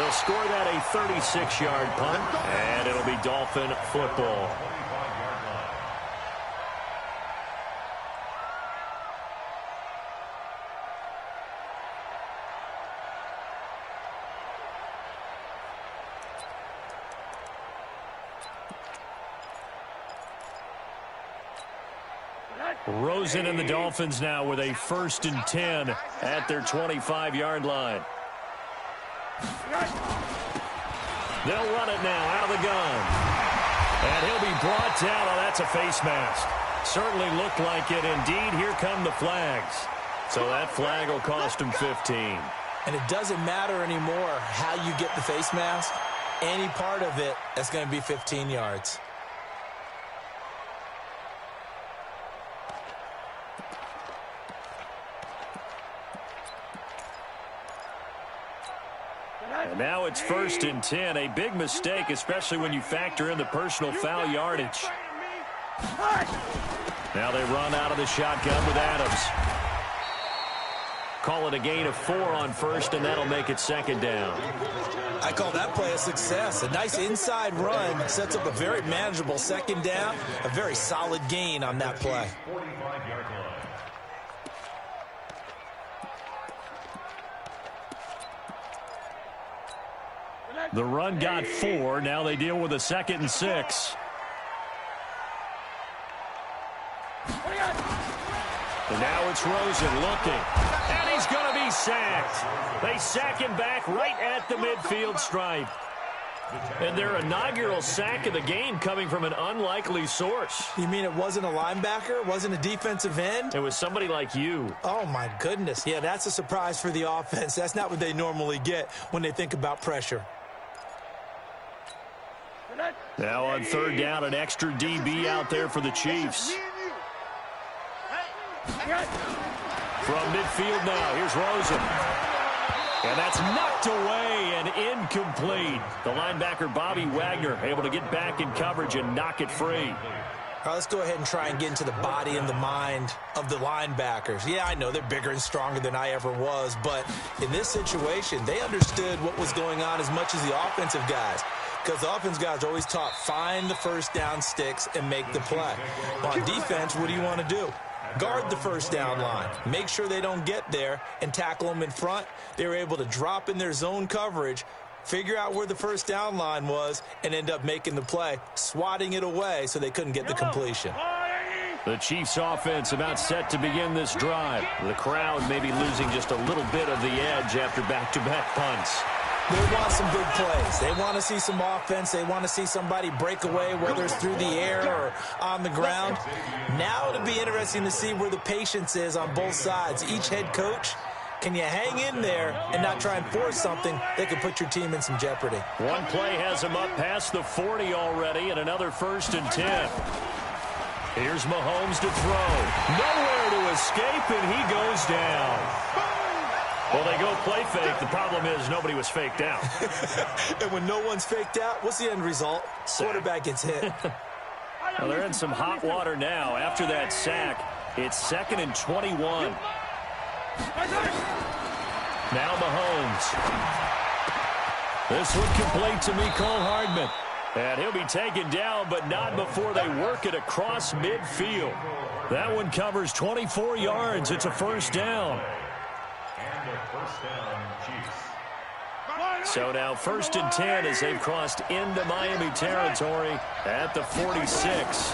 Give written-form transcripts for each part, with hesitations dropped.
They'll score that a 36-yard punt, and it'll be Dolphin football. Rosen and the Dolphins now with a 1st and 10 at their 25-yard line. They'll run it now out of the gun. And he'll be brought down. Oh, that's a face mask. Certainly looked like it. Indeed, here come the flags. So that flag will cost him 15. And it doesn't matter anymore how you get the face mask. Any part of it, that's going to be 15 yards. And now it's 1st and 10. A big mistake, especially when you factor in the personal foul yardage. Now they run out of the shotgun with Adams. Call it a gain of 4 on 1st, and that'll make it 2nd down. I call that play a success. A nice inside run sets up a very manageable 2nd down. A very solid gain on that play. The run got 4. Now they deal with a 2nd and 6. And now it's Rosen looking. And he's going to be sacked. They sack him back right at the midfield stripe. And their inaugural sack of the game coming from an unlikely source. You mean it wasn't a linebacker? It wasn't a defensive end? It was somebody like you. Oh, my goodness. Yeah, that's a surprise for the offense. That's not what they normally get when they think about pressure. Now on 3rd down, an extra DB out there for the Chiefs. From midfield now, here's Rosen. And that's knocked away and incomplete. The linebacker, Bobby Wagner, able to get back in coverage and knock it free. All right, let's go ahead and try and get into the body and the mind of the linebackers. Yeah, I know they're bigger and stronger than I ever was, but in this situation, they understood what was going on as much as the offensive guys. Because the offense guys are always taught, find the 1st down sticks and make the play. On defense, what do you want to do? Guard the 1st down line. Make sure they don't get there and tackle them in front. They were able to drop in their zone coverage, figure out where the 1st down line was, and end up making the play, swatting it away so they couldn't get the completion. The Chiefs offense about set to begin this drive. The crowd maybe losing just a little bit of the edge after back-to-back punts. They want some big plays. They want to see some offense. They want to see somebody break away, whether it's through the air or on the ground. Now it'll be interesting to see where the patience is on both sides. Each head coach, can you hang in there and not try and force something that could put your team in some jeopardy? One play has him up past the 40 already, and another 1st and 10. Here's Mahomes to throw. Nowhere to escape, and he goes down. Well, they go play fake. The problem is nobody was faked out. And when no one's faked out, what's the end result? Quarterback gets hit. Well, they're in some hot water now. After that sack, it's 2nd and 21. Now Mahomes. This one complete to Mecole Hardman. And he'll be taken down, but not before they work it across midfield. That one covers 24 yards. It's a 1st down. So now 1st and 10 as they've crossed into Miami territory at the 46.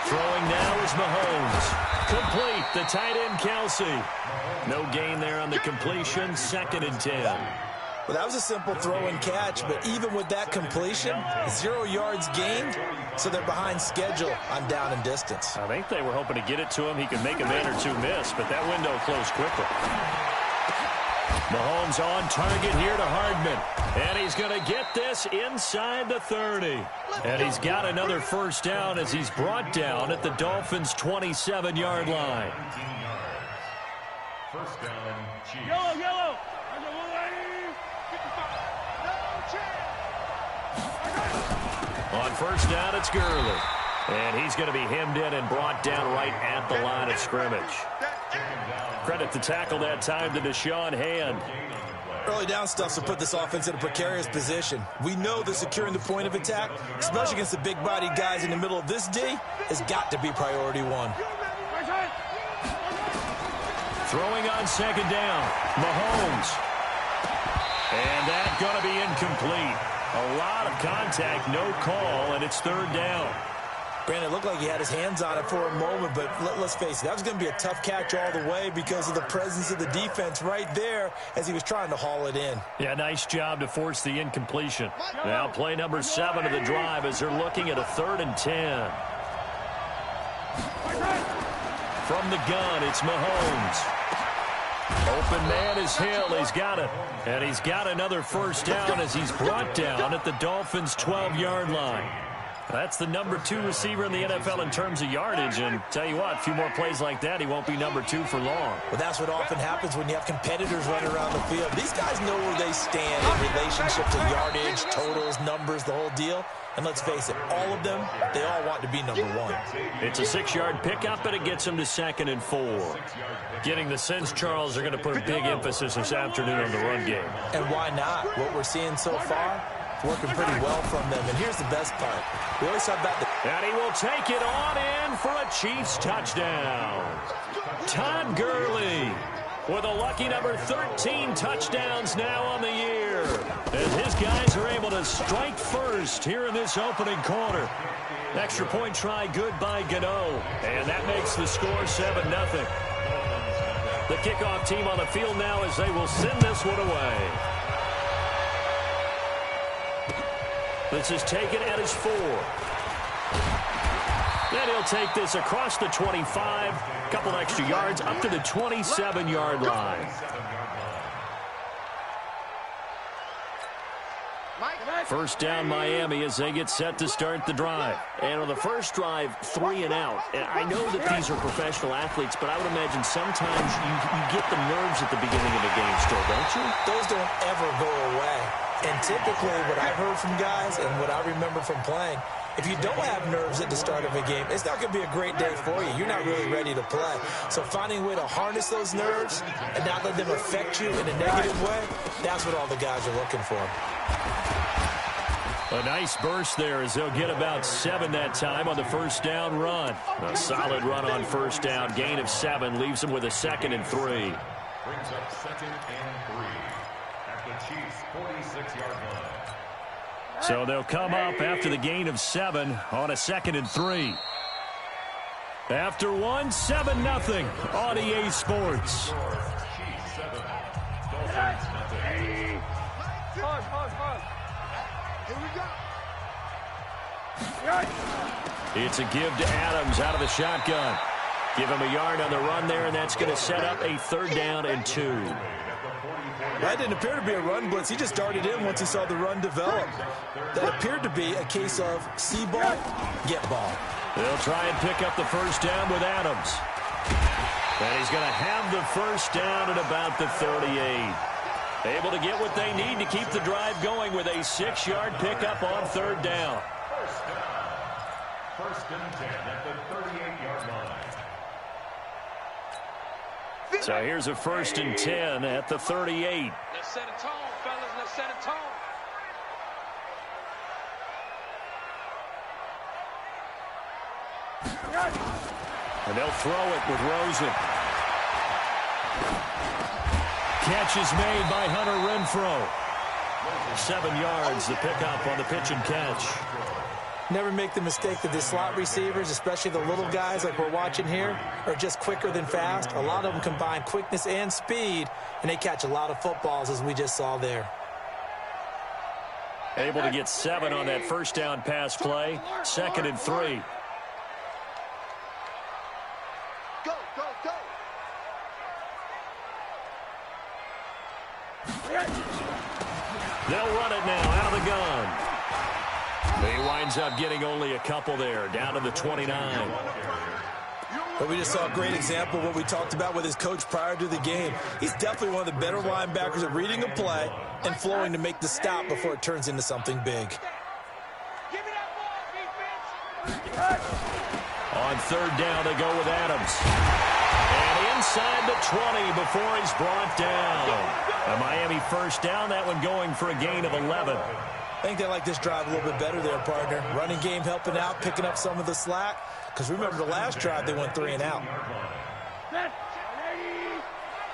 Throwing now is Mahomes. Complete, the tight end Kelsey. No gain there on the completion, 2nd and 10. Well, that was a simple throw and catch, but even with that completion, 0 yards gained, so they're behind schedule on down and distance. I think they were hoping to get it to him. He could make a man or two miss, but that window closed quickly. Mahomes on target here to Hardman. And he's going to get this inside the 30. And he's got another 1st down as he's brought down at the Dolphins' 27-yard line. 1st down, Chiefs. Yellow. On 1st down, it's Gurley. And he's going to be hemmed in and brought down right at the line of scrimmage. Credit the tackle that time to Deshaun Hand. Early down stuff to put this offense in a precarious position. We know that securing the point of attack, especially against the big-bodied guys in the middle of this D, has got to be priority one. Throwing on second down, Mahomes. And that's going to be incomplete. A lot of contact, no call, and it's third down. Brandon, it looked like he had his hands on it for a moment, but let's face it, that was going to be a tough catch all the way because of the presence of the defense right there as he was trying to haul it in. Yeah, nice job to force the incompletion. Now play number 7 of the drive as they're looking at a 3rd and 10. From the gun, it's Mahomes. Open man is Hill. He's got it. And he's got another first down as he's brought down at the Dolphins' 12-yard line. That's the number 2 receiver in the NFL in terms of yardage. And tell you what, a few more plays like that, he won't be number 2 for long. Well, that's what often happens when you have competitors running around the field. These guys know where they stand in relationship to yardage, totals, numbers, the whole deal. And let's face it, all of them, they all want to be number 1. It's a 6-yard pickup, and it gets them to 2nd and 4. Getting the sense, Charles, are going to put big emphasis this afternoon on the run game. And why not? What we're seeing so far, it's working pretty well from them. And here's the best part. We always talk about the... And he will take it on in for a Chiefs touchdown. Todd Gurley with a lucky number 13 touchdowns now on the year. As his guys are able to strike first here in this opening quarter. Extra point try good by Gano. And that makes the score 7-0. The kickoff team on the field now as they will send this one away. This is taken at his 4. Then he'll take this across the 25. Couple extra yards up to the 27-yard line. First down Miami as they get set to start the drive. And on the first drive, 3 and out. And I know that these are professional athletes, but I would imagine sometimes you get the nerves at the beginning of a game still, don't you? Those don't ever go away. And typically what I've heard from guys and what I remember from playing, if you don't have nerves at the start of a game, it's not going to be a great day for you. You're not really ready to play. So finding a way to harness those nerves and not let them affect you in a negative way, that's what all the guys are looking for. A nice burst there as they'll get about 7 that time on the first down run. A solid run on first down. Gain of 7 leaves them with a 2nd and 3. Brings up 2nd and 3 at the Chiefs' 46-yard line. So they'll come up after the gain of 7 on a 2nd and 3. After 1, 7-0 on EA Sports. Chiefs 7, Dolphins nothing. Here we go. It's a give to Adams out of the shotgun. Give him a yard on the run there, and that's going to set up a 3rd down and 2. That didn't appear to be a run blitz. He just darted in once he saw the run develop. That appeared to be a case of see ball, get ball. They'll try and pick up the first down with Adams. And he's going to have the first down at about the 38. Able to get what they need to keep the drive going with a 6-yard pickup on 3rd down. First and 10 at the 38-yard line. So here's a 1st and 10 at the 38. Let's set a tone, fellas. Let's set a tone. And they'll throw it with Rosen. Catch is made by Hunter Renfrow. 7 yards, the pickup on the pitch and catch. Never make the mistake that the slot receivers, especially the little guys like we're watching here, are just quicker than fast. A lot of them combine quickness and speed, and they catch a lot of footballs, as we just saw there. Able to get 7 on that first down pass play. 2nd and 3. Go, go, go. They'll run it now out of the gun. He winds up getting only a couple there, down to the 29. But we just saw a great example of what we talked about with his coach prior to the game. He's definitely one of the better linebackers at reading a play and flowing to make the stop before it turns into something big. Give me that ball, defense. On 3rd down, they go with Adams. And inside the 20 before he's brought down. A Miami first down, that one going for a gain of 11. I think they like this drive a little bit better there, partner. Running game helping out, picking up some of the slack. Because remember the last drive, they went 3 and out. Set. Ready.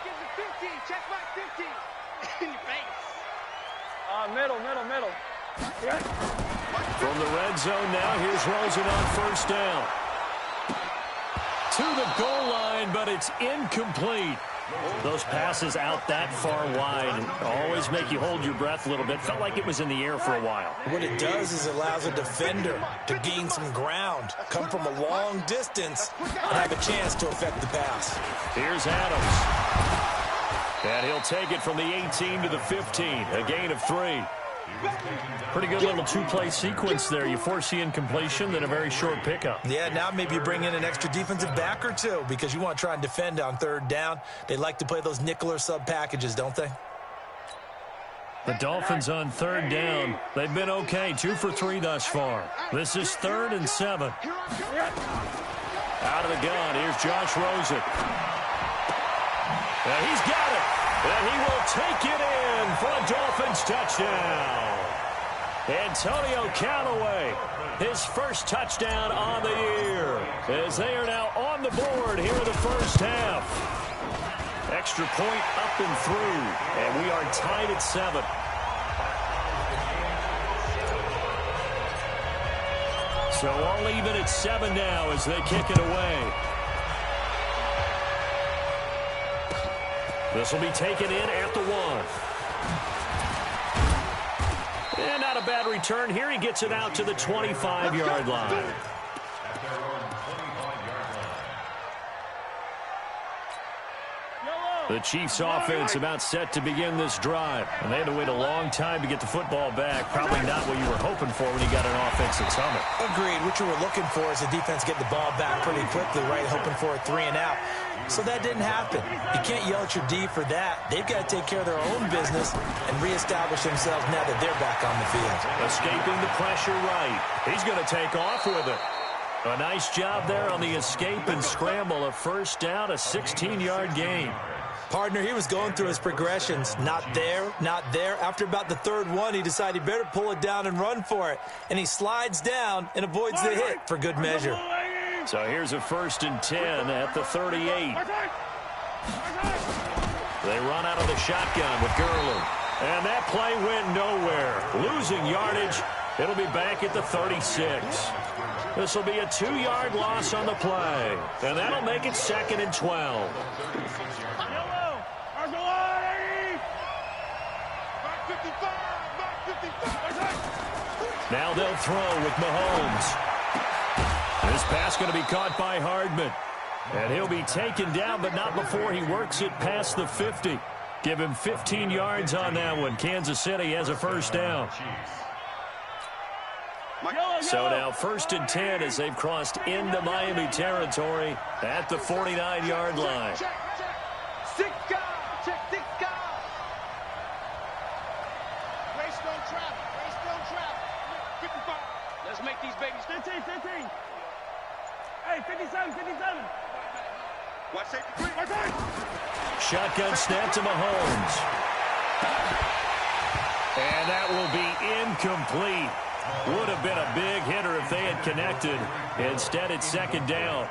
Give it 15. Check back 15. In your face. Middle. From the red zone now, here's Rosen on first down. To the goal line, but it's incomplete. Those passes out that far wide always make you hold your breath a little bit. Felt like it was in the air for a while. What it does is it allows a defender to gain some ground, come from a long distance, and have a chance to affect the pass. Here's Adams. And he'll take it from the 18 to the 15, a gain of 3. Pretty good little two-play sequence there. You force the incompletion, then a very short pickup. Yeah, now maybe you bring in an extra defensive back or two because you want to try and defend on third down. They like to play those nickel or sub packages, don't they? The Dolphins on third down. They've been okay, 2 for 3 thus far. This is 3rd and 7. Out of the gun, here's Josh Rosen. And he's got it. And he will take it in for a Dolphins touchdown. Antonio Callaway, his first touchdown on the year, as they are now on the board here in the first half. Extra point up and through, and we are tied at 7. So all even at 7 now as they kick it away. This will be taken in at the 1. And not a bad return here. He gets it out to the 25-yard line. The Chiefs offense about set to begin this drive. And they had to wait a long time to get the football back. Probably not what you were hoping for when you got an offense at Summit. Agreed. What you were looking for is the defense get the ball back pretty quickly, right? Hoping for a 3 and out. So that didn't happen. You can't yell at your D for that. They've got to take care of their own business and reestablish themselves now that they're back on the field. Escaping the pressure right. He's going to take off with it. A nice job there on the escape and scramble. A first down, a 16-yard gain. Partner, he was going through his progressions. Not there, not there. After about the 3rd one, he decided he better pull it down and run for it. And he slides down and avoids the hit for good measure. So here's a 1st and 10 at the 38. They run out of the shotgun with Gurley. And that play went nowhere. Losing yardage. It'll be back at the 36. This will be a 2-yard loss on the play. And that'll make it 2nd and 12. Now they'll throw with Mahomes. This pass going to be caught by Hardman. And he'll be taken down, but not before he works it past the 50. Give him 15 yards on that one. Kansas City has a first down. So now 1st and 10 as they've crossed into Miami territory at the 49-yard line. Let's make these babies 15. Hey, 57. Watch safety. Shotgun snap to Mahomes. And that will be incomplete. Would have been a big hitter if they had connected. Instead, it's 2nd down.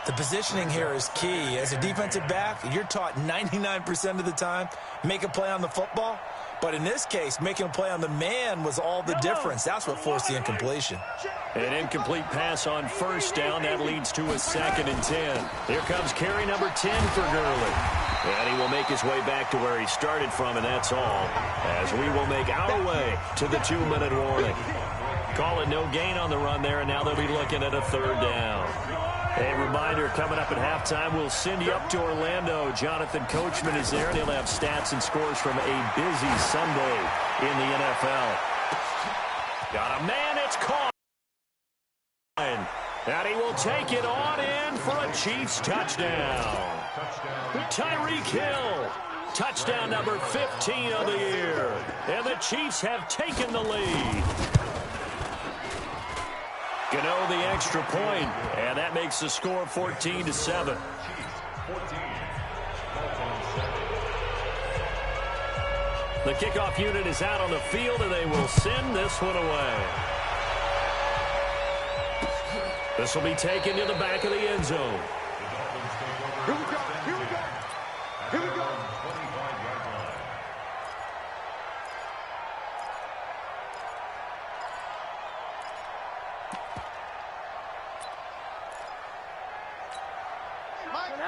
The positioning here is key. As a defensive back, you're taught 99% of the time, make a play on the football. But in this case, making a play on the man was all the difference. That's what forced the incompletion. An incomplete pass on first down. That leads to a 2nd and 10. Here comes carry number 10 for Gurley. And he will make his way back to where he started from, and that's all. As we will make our way to the 2-minute warning. Call it no gain on the run there, and now they'll be looking at a 3rd down. A reminder, coming up at halftime, we'll send you up to Orlando. Jonathan Coachman is there, and he'll have stats and scores from a busy Sunday in the NFL. Got a man, it's caught. And he will take it on in for a Chiefs touchdown. Tyreek Hill, touchdown number 15 of the year. And the Chiefs have taken the lead. Gano the extra point, and that makes the score 14-7. The kickoff unit is out on the field, and they will send this one away. This will be taken to the back of the end zone. Here we go. Here we go. Here we go.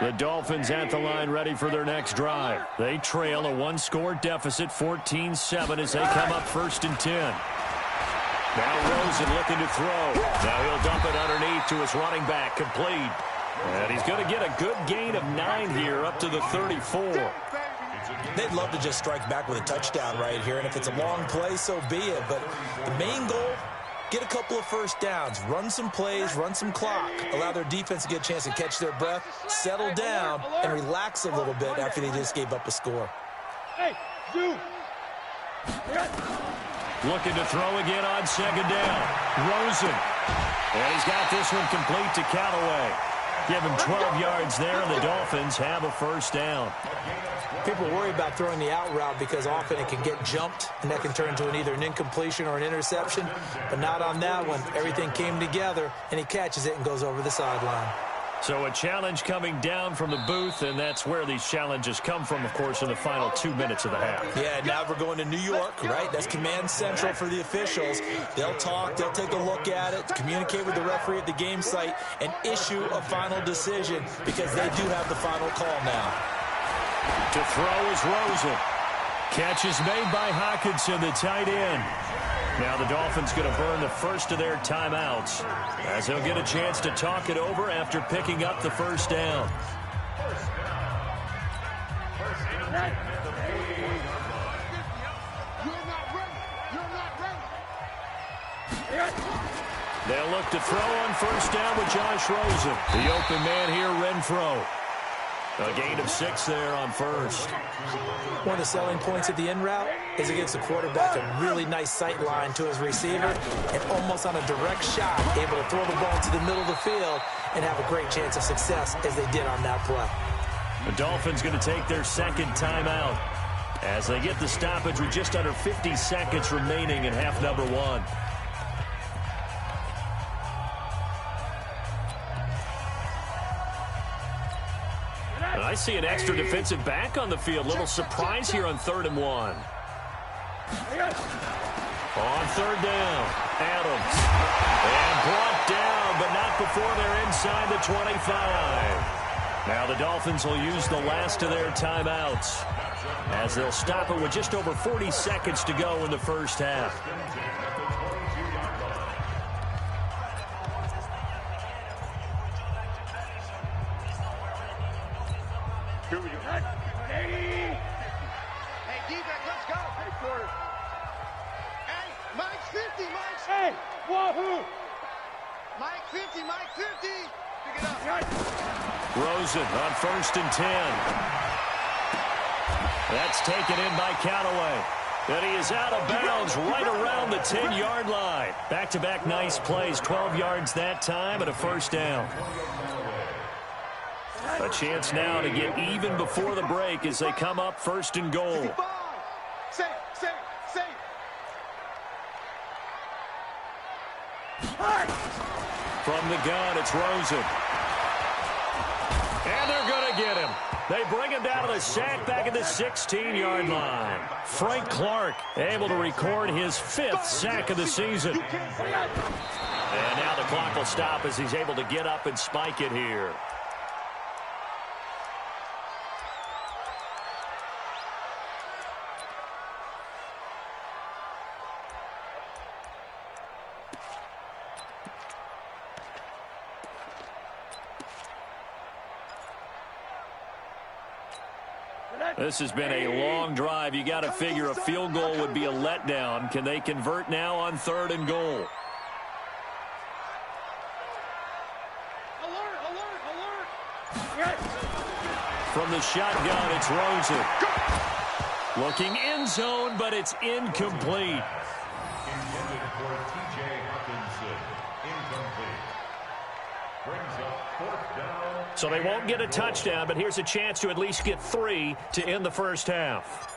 The Dolphins at the line ready for their next drive. They trail a one-score deficit, 14-7, as they come up 1st and 10. Now Rosen looking to throw. Now he'll dump it underneath to his running back, complete. And he's going to get a good gain of 9 here, up to the 34. They'd love to just strike back with a touchdown right here, and if it's a long play, so be it. But the main goal, get a couple of first downs, run some plays, run some clock, allow their defense to get a chance to catch their breath, settle down, and relax a little bit after they just gave up a score. Hey, you. Looking to throw again on 2nd down. Rosen. And he's got this one complete to Callaway. Give him 12 yards there, and the Dolphins have a 1st down. People worry about throwing the out route because often it can get jumped, and that can turn into either an incompletion or an interception. But not on that one. Everything came together, and he catches it and goes over the sideline. So a challenge coming down from the booth, and that's where these challenges come from, of course, in the final 2 minutes of the half. Yeah, now we're going to New York, right? That's command central for the officials. They'll talk, they'll take a look at it, communicate with the referee at the game site, and issue a final decision because they do have the final call now. To throw is Rosen. Catch is made by Hawkinson, the tight end. Now the Dolphins going to burn the first of their timeouts as they'll get a chance to talk it over after picking up the 1st down. They'll look to throw on 1st down with Josh Rosen. The open man here, Renfro. A gain of 6 there on 1st. One of the selling points of the in route is it gives the quarterback a really nice sight line to his receiver and almost on a direct shot able to throw the ball to the middle of the field and have a great chance of success as they did on that play. The Dolphins going to take their 2nd timeout as they get the stoppage with just under 50 seconds remaining in half number 1. I see an extra defensive back on the field. Little surprise here on 3rd and 1. On 3rd down, Adams. And brought down, but not before they're inside the 25. Now the Dolphins will use the last of their timeouts as they'll stop it with just over 40 seconds to go in the 1st half. Hey, D-back, let's go. Hey, quarter. Hey, Mike 50, Mike. Hey, wahoo. Mike 50, Mike 50. Pick it up. Rosen on 1st and 10. That's taken in by Callaway. And he is out of bounds right around the 10-yard line. Back-to-back nice plays, 12 yards that time and a 1st down. A chance now to get even before the break as they come up 1st and goal. Safe. From the gun, it's Rosen. And they're going to get him. They bring him down to the sack back at the 16-yard line. Frank Clark able to record his 5th sack of the season. And now the clock will stop as he's able to get up and spike it here. This has been a long drive. You got to figure a field goal would be a letdown. Can they convert now on 3rd and goal? Alert. From the shotgun, it's Rosen. Looking end zone, but it's incomplete. Intended for T.J. Hawkinson. Incomplete. Brings up 4th down. So they won't get a touchdown, but here's a chance to at least get 3 to end the 1st half.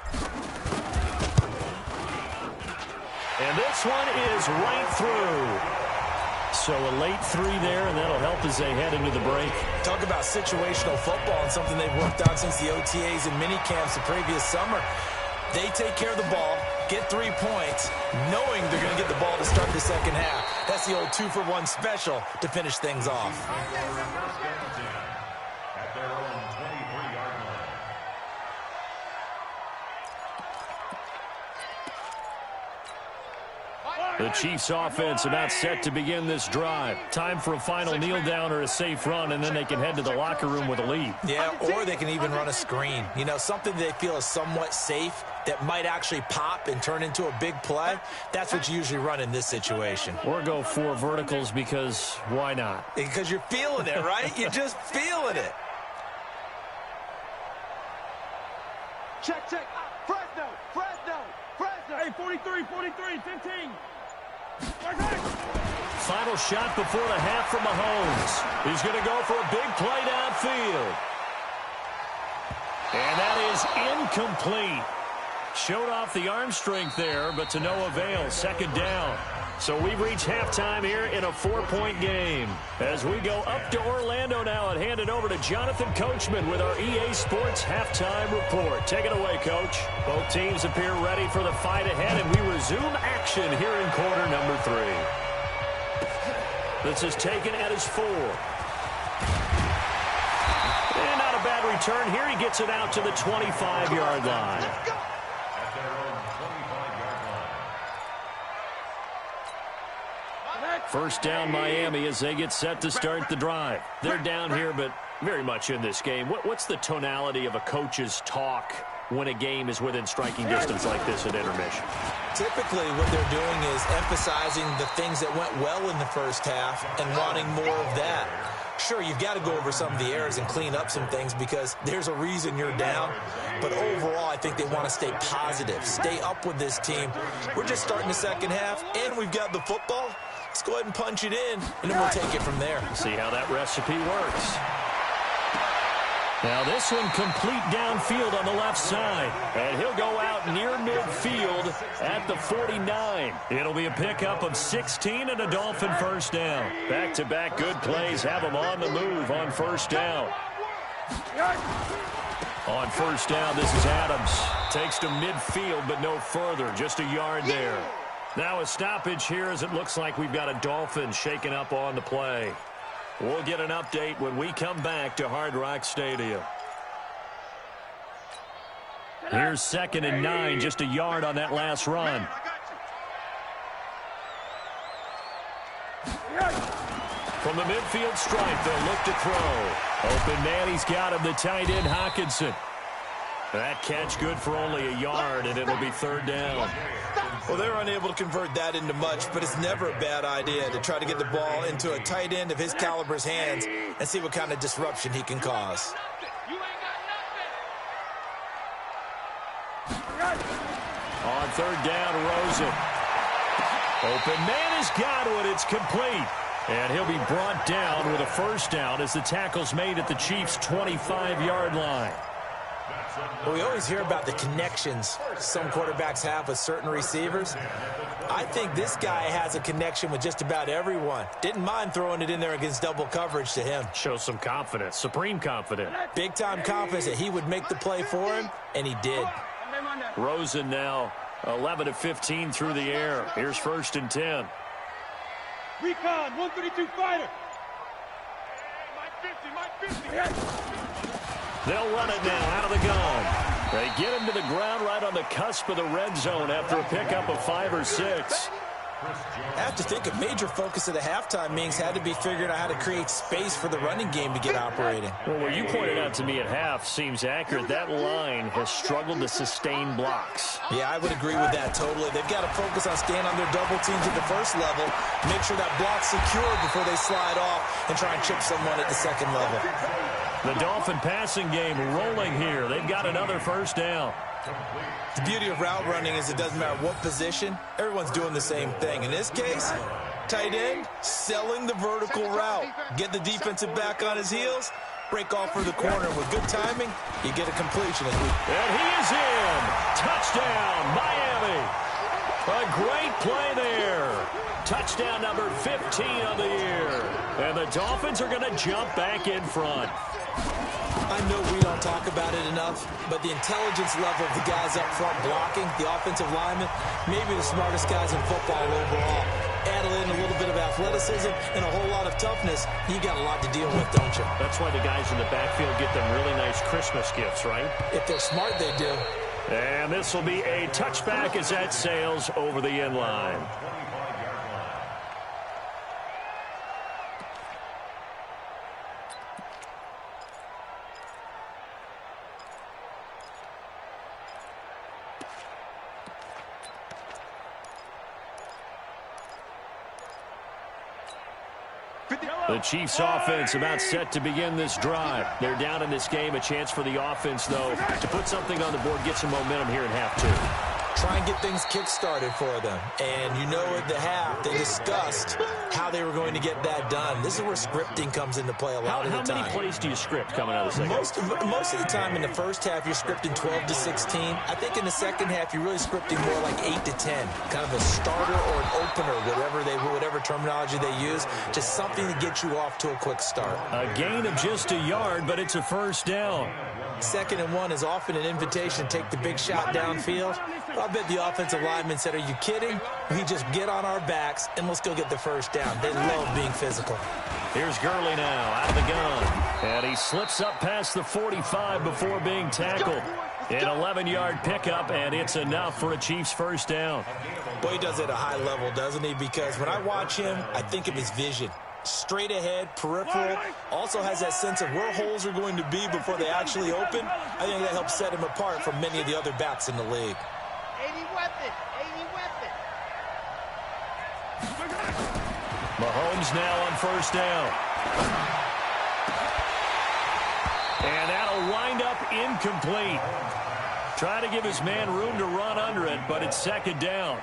And this one is right through. So a late 3 there, and that'll help as they head into the break. Talk about situational football and something they've worked on since the OTAs and mini camps the previous summer. They take care of the ball, get 3 points, knowing they're going to get the ball to start the second half. That's the old 2-for-1 special to finish things off. At their own 23-yard line. The Chiefs offense about set to begin this drive. Time for a final kneel down or a safe run, and then they can head to the locker room with a lead. Yeah, or they can even run a screen. You know, something they feel is somewhat safe that might actually pop and turn into a big play. That's what you usually run in this situation. Or go 4 verticals because why not? Because you're feeling it, right? You're just feeling it. Check. Fresno. Hey, 43, 15. Final shot before the half from Mahomes. He's going to go for a big play downfield. And that is incomplete. Showed off the arm strength there, but to no avail. Second down. So we've reached halftime here in a 4-point game. As we go up to Orlando now and hand it over to Jonathan Coachman with our EA Sports Halftime Report. Take it away, Coach. Both teams appear ready for the fight ahead, and we resume action here in quarter number 3. This is taken at his 4. And not a bad return here. He gets it out to the 25-yard line. First down, Miami, as they get set to start the drive. They're down here, but very much in this game. What's the tonality of a coach's talk when a game is within striking distance like this at intermission? Typically, what they're doing is emphasizing the things that went well in the first half and wanting more of that. Sure, you've got to go over some of the errors and clean up some things because there's a reason you're down. But overall, I think they want to stay positive, stay up with this team. We're just starting the second half, and we've got the football. Let's go ahead and punch it in, and then we'll take it from there. See how that recipe works. Now this one complete downfield on the left side. And he'll go out near midfield at the 49. It'll be a pickup of 16 and a Dolphin first down. Back-to-back good plays have them on the move on first down. On first down, this is Adams. Takes to midfield, but no further. Just a yard there. Now a stoppage here as it looks like we've got a Dolphin shaken up on the play. We'll get an update when we come back to Hard Rock Stadium. Here's 2nd and 9, just a yard on that last run. From the midfield stripe, they'll look to throw. Open man, he's got him, the tight end Hockenson. That catch good for only a yard, and it'll be third down. Well, they're unable to convert that into much, but it's never a bad idea to try to get the ball into a tight end of his caliber's hands and see what kind of disruption he can cause. On third down, Rosen. Open man has got it. It's complete. And he'll be brought down with a first down as the tackle's made at the Chiefs' 25-yard line. Well, we always hear about the connections some quarterbacks have with certain receivers. I think this guy has a connection with just about everyone. Didn't mind throwing it in there against double coverage to him. Shows some confidence, supreme confidence. Big-time confidence that he would make the play for him, and he did. Rosen now 11 of 15 through the air. Here's 1st and 10. Recon, 132 fighter. Mike 50. They'll run it now out of the gun. They get him to the ground right on the cusp of the red zone after a pickup of 5 or 6. I have to think a major focus of the halftime meetings had to be figuring out how to create space for the running game to get operating. Well, what you pointed out to me at half seems accurate. That line has struggled to sustain blocks. Yeah, I would agree with that totally. They've got to focus on staying on their double teams at the first level, make sure that block's secured before they slide off and try and chip someone at the second level. The Dolphin passing game rolling here. They've got another first down. The beauty of route running is it doesn't matter what position, everyone's doing the same thing. In this case, tight end, selling the vertical route. Get the defensive back on his heels, break off for the corner. With good timing, you get a completion. And he is in. Touchdown, Miami. A great play there. Touchdown number 15 of the year. And the Dolphins are going to jump back in front. I know we don't talk about it enough, but the intelligence level of the guys up front blocking, the offensive linemen, maybe the smartest guys in football overall. Add in a little bit of athleticism and a whole lot of toughness, you got a lot to deal with, don't you? That's why the guys in the backfield get them really nice Christmas gifts, right? If they're smart, they do. And this will be a touchback as that sails over the end line. The Chiefs offense about set to begin this drive. They're down in this game. A chance for the offense, though, to put something on the board, get some momentum here in half two. Try and get things kick-started for them. And you know at the half, they discussed how they were going to get that done. This is where scripting comes into play a lot of the time. How many plays do you script coming out of the second? Most of the time in the first half, you're scripting 12 to 16. I think in the second half, you're really scripting more like 8 to 10. Kind of a starter or an opener, whatever terminology they use. Just something to get you off to a quick start. A gain of just a yard, but it's a first down. 2nd and 1 is often an invitation to take the big shot downfield. I bet the offensive lineman said, are you kidding? We just get on our backs and let's go get the first down. They love being physical. Here's Gurley now out of the gun. And he slips up past the 45 before being tackled. An 11-yard pickup, and it's enough for a Chiefs first down. Boy, he does it at a high level, doesn't he? Because when I watch him, I think of his vision. Straight ahead, peripheral, also has that sense of where holes are going to be before they actually open. I think that helps set him apart from many of the other backs in the league. 80 weapon, 80 weapon. Mahomes now on first down. And that'll wind up incomplete. Try to give his man room to run under it, but it's 2nd down.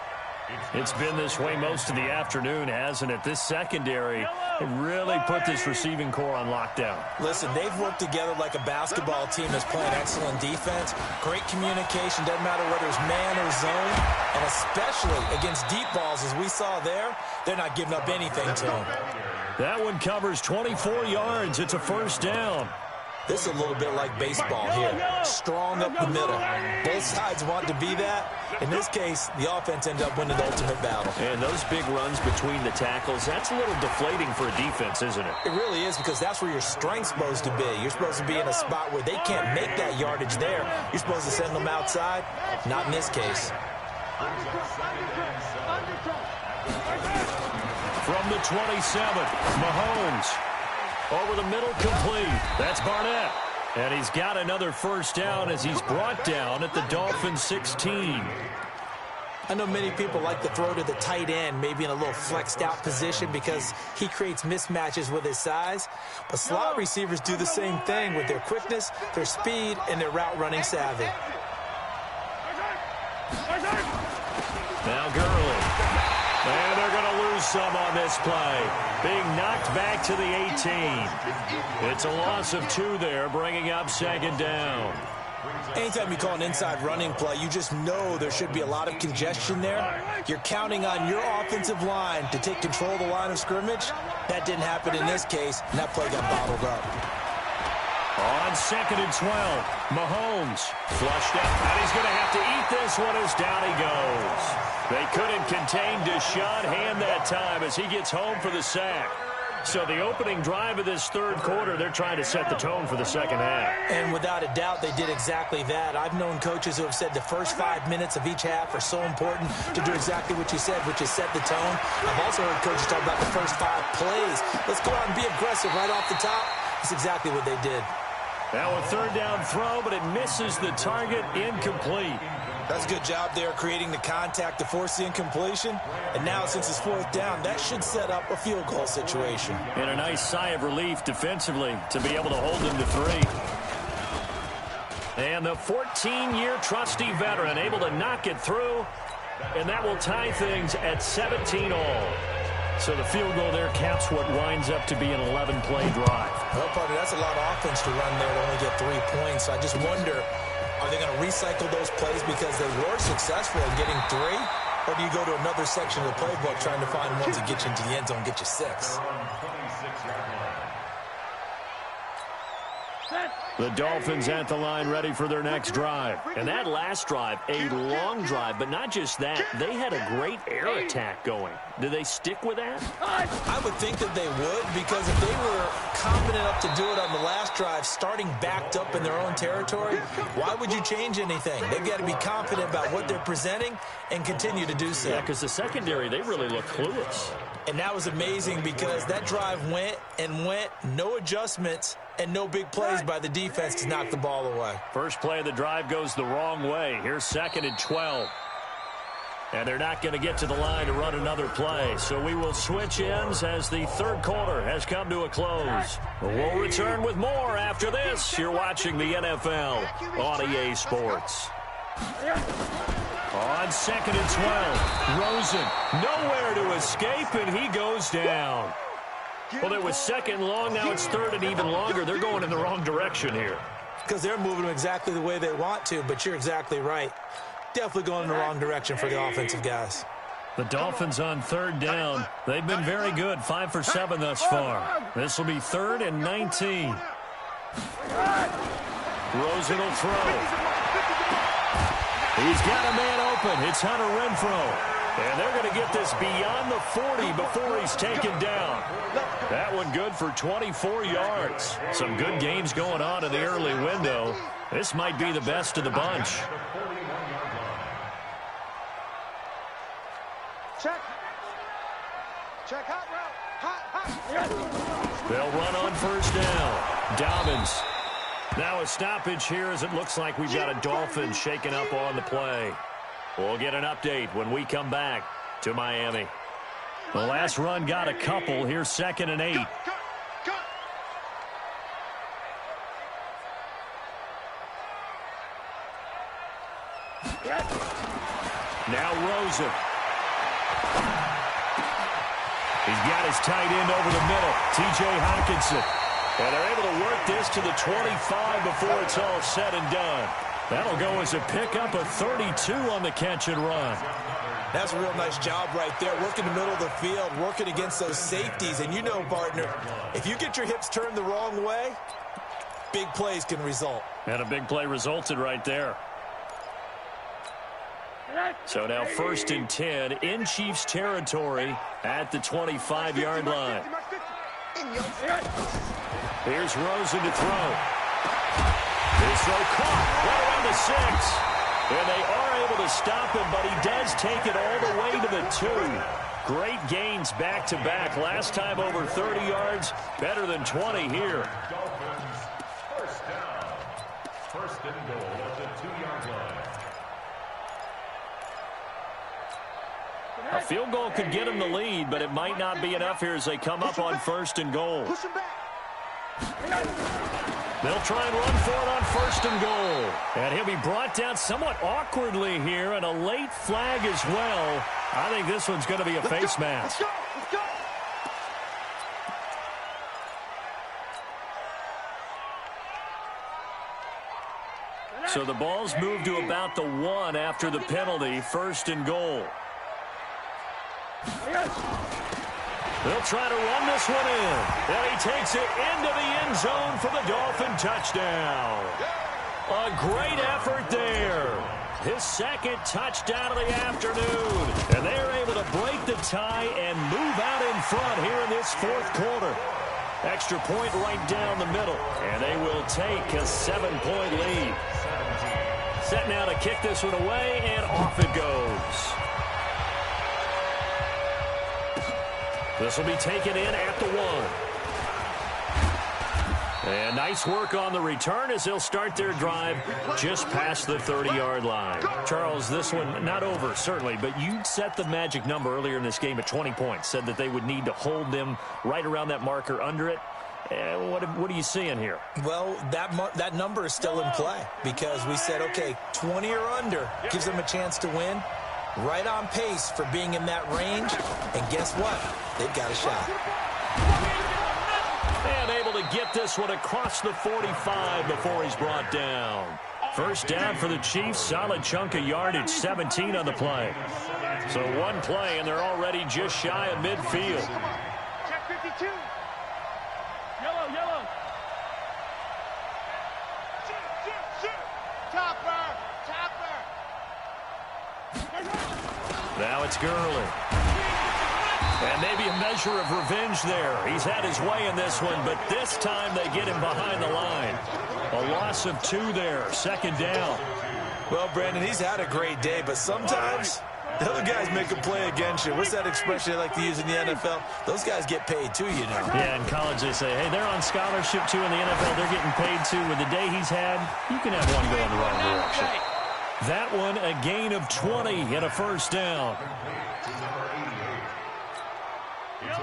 It's been this way most of the afternoon, hasn't it? This secondary really put this receiving core on lockdown. Listen, they've worked together like a basketball team that's playing excellent defense. Great communication, doesn't matter whether it's man or zone. And especially against deep balls, as we saw there, they're not giving up anything to them. That one covers 24 yards. It's a first down. This is a little bit like baseball here. Strong up the middle. Both sides want to be that. In this case, the offense ended up winning the ultimate battle. And those big runs between the tackles, that's a little deflating for a defense, isn't it? It really is, because that's where your strength's supposed to be. You're supposed to be in a spot where they can't make that yardage there. You're supposed to send them outside. Not in this case. From the 27, Mahomes. Over the middle, complete. That's Barnett. And he's got another first down as he's brought down at the Dolphins 16. I know many people like to throw to the tight end, maybe in a little flexed out position because he creates mismatches with his size. But slot receivers do the same thing with their quickness, their speed, and their route running savvy. Now Gurley. And they're going to lose some on this play. Being knocked back to the 18. It's a loss of 2 there, bringing up 2nd down. Anytime you call an inside running play, you just know there should be a lot of congestion there. You're counting on your offensive line to take control of the line of scrimmage. That didn't happen in this case, and that play got bottled up. On 2nd and 12, Mahomes flushed out, and he's going to have to eat this one as down he goes. They couldn't contain Deshaun Hand that time as he gets home for the sack. So the opening drive of this 3rd quarter, they're trying to set the tone for the 2nd half. And without a doubt, they did exactly that. I've known coaches who have said the first 5 minutes of each half are so important to do exactly what you said, which is set the tone. I've also heard coaches talk about the first 5 plays. Let's go out and be aggressive right off the top. That's exactly what they did. Now a 3rd down throw, but it misses the target, incomplete. That's a good job there creating the contact to force the incompletion. And now since it's 4th down, that should set up a field goal situation. And a nice sigh of relief defensively to be able to hold them to 3. And the 14-year trusty veteran able to knock it through. And that will tie things at 17 all. So the field goal there caps what winds up to be an 11-play drive. Well, partner, that's a lot of offense to run there to only get 3 points. I just wonder, are they going to recycle those plays because they were successful in getting 3? Or do you go to another section of the playbook trying to find ones that get you into the end zone, get you 6? The Dolphins at the line ready for their next drive. And that last drive, a long drive, but not just that. They had a great air attack going. Do they stick with that? I would think that they would, because if they were confident enough to do it on the last drive, starting backed up in their own territory, why would you change anything? They've got to be confident about what they're presenting and continue to do so. Yeah, because the secondary, they really look clueless. And that was amazing because that drive went and went, no adjustments, and no big plays by the defense to knock the ball away. First play of the drive goes the wrong way. Here's 2nd and 12. And they're not going to get to the line to run another play. So we will switch ends as the third quarter has come to a close. We'll return with more after this. You're watching the NFL on EA Sports. On 2nd and 12, Rosen nowhere to escape, and he goes down. Well, it was 2nd long, now it's 3rd and even longer. They're going in the wrong direction here. Because they're moving them exactly the way they want to, but you're exactly right. Definitely going in the wrong direction for the offensive guys. The Dolphins on 3rd down. They've been very good, 5 for 7 thus far. This will be 3rd and 19. Rosen will throw. He's got a man open. It's Hunter Renfrow. And they're going to get this beyond the 40 before he's taken down. That one good for 24 yards. Some good games going on in the early window. This might be the best of the bunch. Check. Check hot route. Hot. They'll run on 1st down. Dobbins. Now a stoppage here as it looks like we've got a Dolphin shaking up on the play. We'll get an update when we come back to Miami. The last run got a couple. Here's 2nd and 8. Now Rosen. He's got his tight end over the middle, T.J. Hockenson. And they're able to work this to the 25 before it's all said and done. That'll go as a pickup of 32 on the catch and run. That's a real nice job right there, working the middle of the field, working against those safeties. And you know, partner, if you get your hips turned the wrong way, big plays can result. And a big play resulted right there. So now 1st and 10 in Chiefs territory at the 25-yard line. Here's Rosen to throw. His throw caught right around the 6. And they are able to stop him, but he does take it all the way to the 2. Great gains back-to-back. Last time over 30 yards, better than 20 here. Dolphins, 1st down. 1st and goal at the 2-yard line. A field goal could get him the lead, but it might not be enough here as they come up on 1st and goal. They'll try and run for it on 1st and goal. And he'll be brought down somewhat awkwardly here, and a late flag as well. I think this one's going to be a face mask. Let's go. So the ball's moved to about the 1 after the penalty, 1st and goal. They'll try to run this one in. And he takes it into the end zone for the Dolphin touchdown. A great effort there. His 2nd touchdown of the afternoon. And they're able to break the tie and move out in front here in this 4th quarter. Extra point right down the middle. And they will take a 7-point lead. Set now to kick this one away, and off it goes. This will be taken in at the 1. And nice work on the return as they'll start their drive just past the 30-yard line. Charles, this one not over, certainly, but you set the magic number earlier in this game at 20 points. Said that they would need to hold them right around that marker under it. What are you seeing here? Well, that number is still in play because we said, okay, 20 or under gives them a chance to win. Right on pace for being in that range. And guess what? They've got a shot. And able to get this one across the 45 before he's brought down. First down for the Chiefs. Solid chunk of yardage, 17 on the play. So one play, and they're already just shy of midfield. Check 52. Yellow, yellow. Shoot. Topper. Now it's Gurley. And maybe a measure of revenge there. He's had his way in this one, but this time they get him behind the line. A loss of 2 there, second down. Well, Brandon, he's had a great day, but sometimes the other guys make a play against you. What's that expression they like to use in the NFL? Those guys get paid too, you know. Yeah, in college they say, hey, they're on scholarship too. In the NFL, they're getting paid too. With the day he's had, you can have one go in the wrong direction. That one, a gain of 20 and a first down.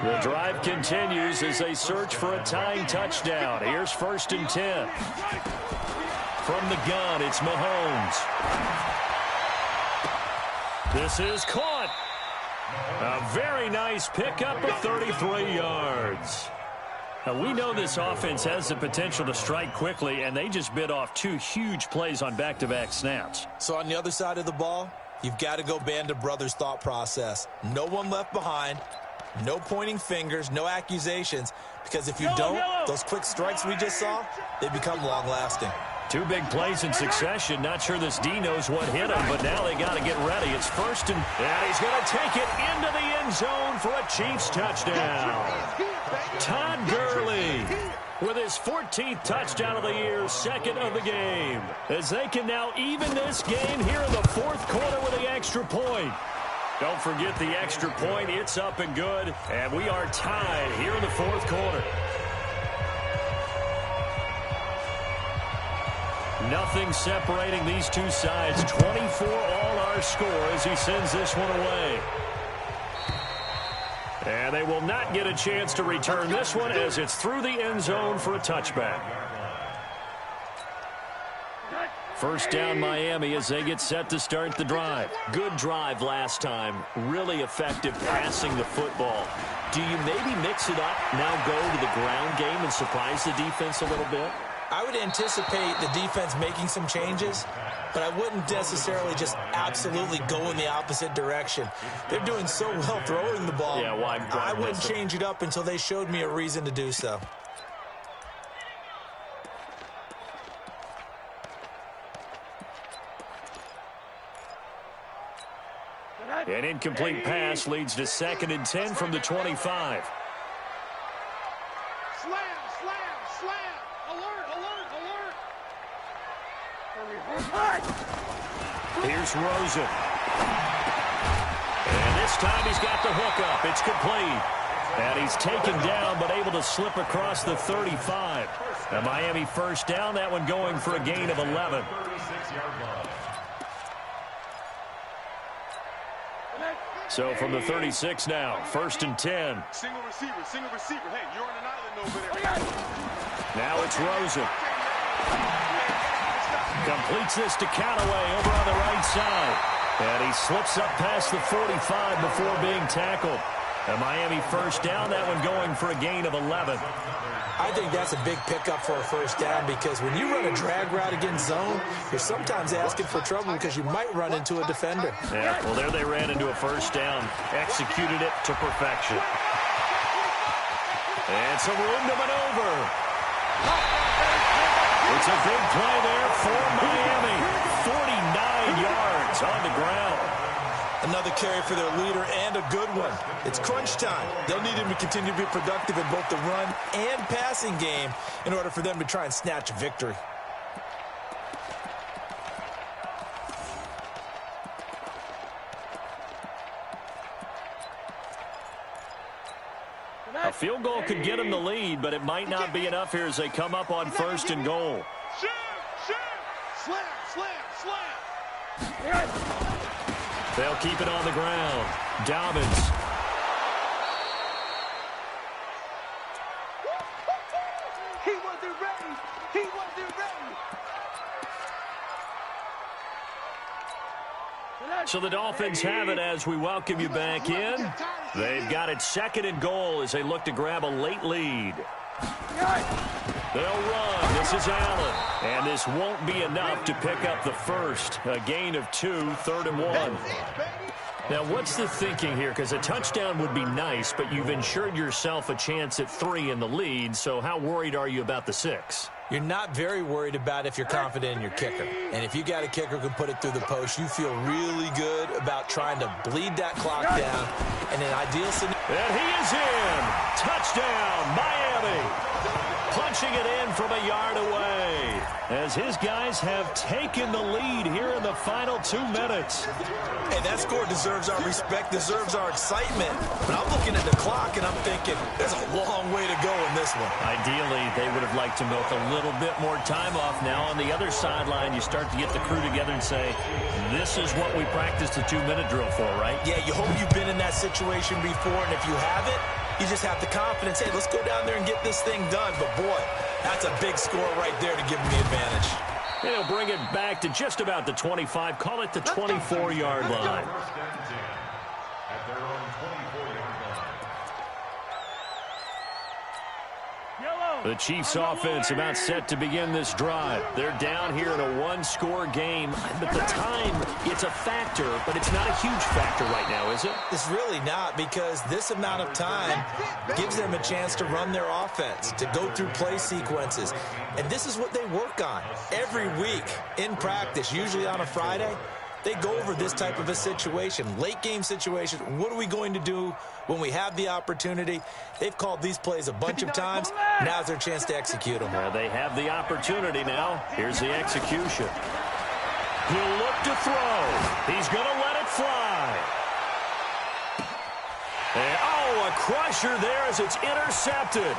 The drive continues as they search for a tying touchdown. Here's 1st and 10. From the gun, it's Mahomes. This is caught. A very nice pickup of 33 yards. Now, we know this offense has the potential to strike quickly, and they just bit off 2 huge plays on back-to-back snaps. So on the other side of the ball, you've got to go Band of Brothers thought process. No one left behind. No pointing fingers, no accusations, because if you don't, those quick strikes we just saw, they become long-lasting. 2 big plays in succession. Not sure this D knows what hit him, but now they got to get ready. It's 1st and he's going to take it into the end zone for a Chiefs touchdown. Todd Gurley with his 14th touchdown of the year, 2nd of the game, as they can now even this game here in the 4th quarter with the extra point. Don't forget the extra point. It's up and good, and we are tied here in the 4th quarter. Nothing separating these two sides. 24 all our score as he sends this one away. And they will not get a chance to return this one as it's through the end zone for a touchback. First down Miami as they get set to start the drive. Good drive last time. Really effective passing the football. Do you maybe mix it up, now go to the ground game and surprise the defense a little bit? I would anticipate the defense making some changes, but I wouldn't necessarily just absolutely go in the opposite direction. They're doing so well throwing the ball. Yeah, why I wouldn't change it up until they showed me a reason to do so. An incomplete pass leads to 2nd and 10 from the 25. Slam. Alert. Here's Rosen. And this time he's got the hook up. It's complete. And he's taken down but able to slip across the 35. A Miami first down, that one going for a gain of 11. So from the 36 now, 1st and 10. Single receiver. Hey, you're on an island over there. Now it's Rosen. Completes this to Callaway over on the right side. And he slips up past the 45 before being tackled. A Miami first down, that one going for a gain of 11. I think that's a big pickup for a first down because when you run a drag route against zone, you're sometimes asking for trouble because you might run into a defender. Yeah, well, there they ran into a first down. Executed it to perfection. And some room to maneuver. It's a big play there for Miami. 49 yards on the ground. Another carry for their leader and a good one. It's crunch time. They'll need him to continue to be productive in both the run and passing game in order for them to try and snatch a victory. A field goal could get them the lead, but it might not be enough here as they come up on 1st and goal. Shoot. Slam. They'll keep it on the ground. Dobbins. He wasn't ready. So the Dolphins have it as we welcome you back in. They've got it 2nd and goal as they look to grab a late lead. They'll run. This is Allen. And this won't be enough to pick up the first. A gain of 2, 3rd and 1. Now, what's the thinking here? Because a touchdown would be nice, but you've ensured yourself a chance at 3 in the lead. So how worried are you about the 6? You're not very worried about if you're confident in your kicker. And if you got a kicker who can put it through the post, you feel really good about trying to bleed that clock down. And an ideal scenario. And he is in. Touchdown, Miami. Punching it in from a yard away as his guys have taken the lead here in the final 2 minutes. Hey, that score deserves our respect, deserves our excitement. But I'm looking at the clock, and I'm thinking there's a long way to go in this one. Ideally, they would have liked to milk a little bit more time off. Now on the other sideline, you start to get the crew together and say, this is what we practiced a 2-minute drill for, right? Yeah, you hope you've been in that situation before, and if you haven't, you just have the confidence, hey, let's go down there and get this thing done. But, boy, that's a big score right there to give them the advantage. They'll bring it back to just about the 25. Call it the 24-yard line. At their own 24-yard line. The Chiefs offense about set to begin this drive. They're down here in a 1-score game. But the time, it's a factor, but it's not a huge factor right now, is it? It's really not, because this amount of time gives them a chance to run their offense, to go through play sequences. And this is what they work on every week in practice, usually on a Friday. They go over this type of a situation, late-game situation. What are we going to do when we have the opportunity? They've called these plays a bunch of times. Now's their chance to execute them. They have the opportunity now. Here's the execution. He'll look to throw. He's going to let it fly. And, oh, a crusher there as it's intercepted.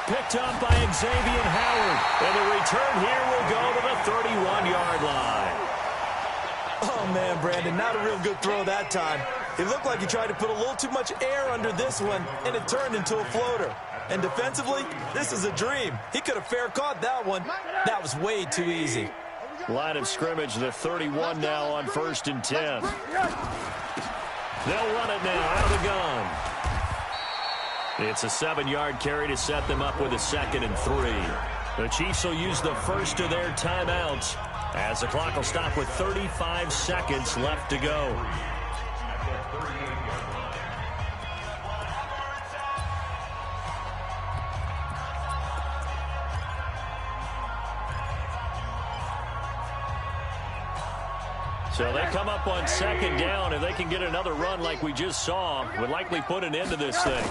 Picked up by Xavier Howard. And the return here will go to the 31-yard line. Oh, man, Brandon, not a real good throw that time. It looked like he tried to put a little too much air under this one, and it turned into a floater. And defensively, this is a dream. He could have fair caught that one. That was way too easy. Line of scrimmage, the 31 now on 1st and 10. They'll run it now out of the gun. It's a 7-yard carry to set them up with a 2nd and 3. The Chiefs will use the first of their timeouts, as the clock will stop with 35 seconds left to go. So they come up on 2nd down. If they can get another run like we just saw, would likely put an end to this thing.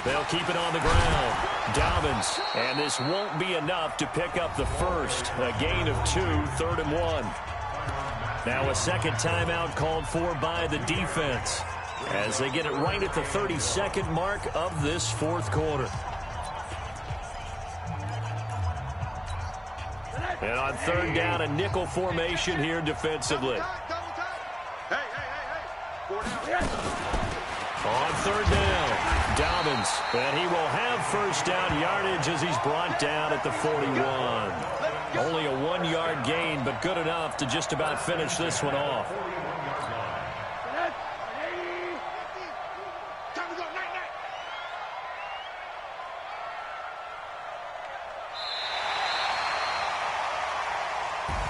They'll keep it on the ground. Dobbins, and this won't be enough to pick up the first. A gain of 2, 3rd and 1. Now a 2nd timeout called for by the defense as they get it right at the 32nd mark of this 4th quarter. And on 3rd down, a nickel formation here defensively. On 3rd down, Dobbins, and he will have 1st down yardage as he's brought down at the 41. Only a 1-yard gain, but good enough to just about finish this one off.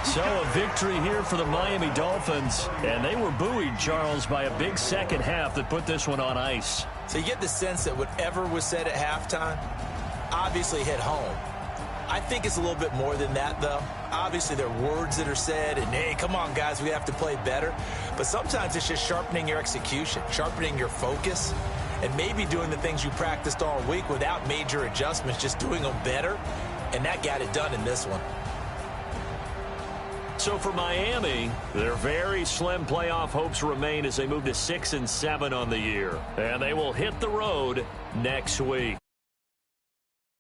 So a victory here for the Miami Dolphins, and they were buoyed, Charles, by a big second half that put this one on ice. So you get the sense that whatever was said at halftime obviously hit home. I think it's a little bit more than that, though. Obviously, there are words that are said, and, hey, come on, guys, we have to play better. But sometimes it's just sharpening your execution, sharpening your focus, and maybe doing the things you practiced all week without major adjustments, just doing them better, and that got it done in this one. So for Miami, their very slim playoff hopes remain as they move to 6-7 on the year. And they will hit the road next week.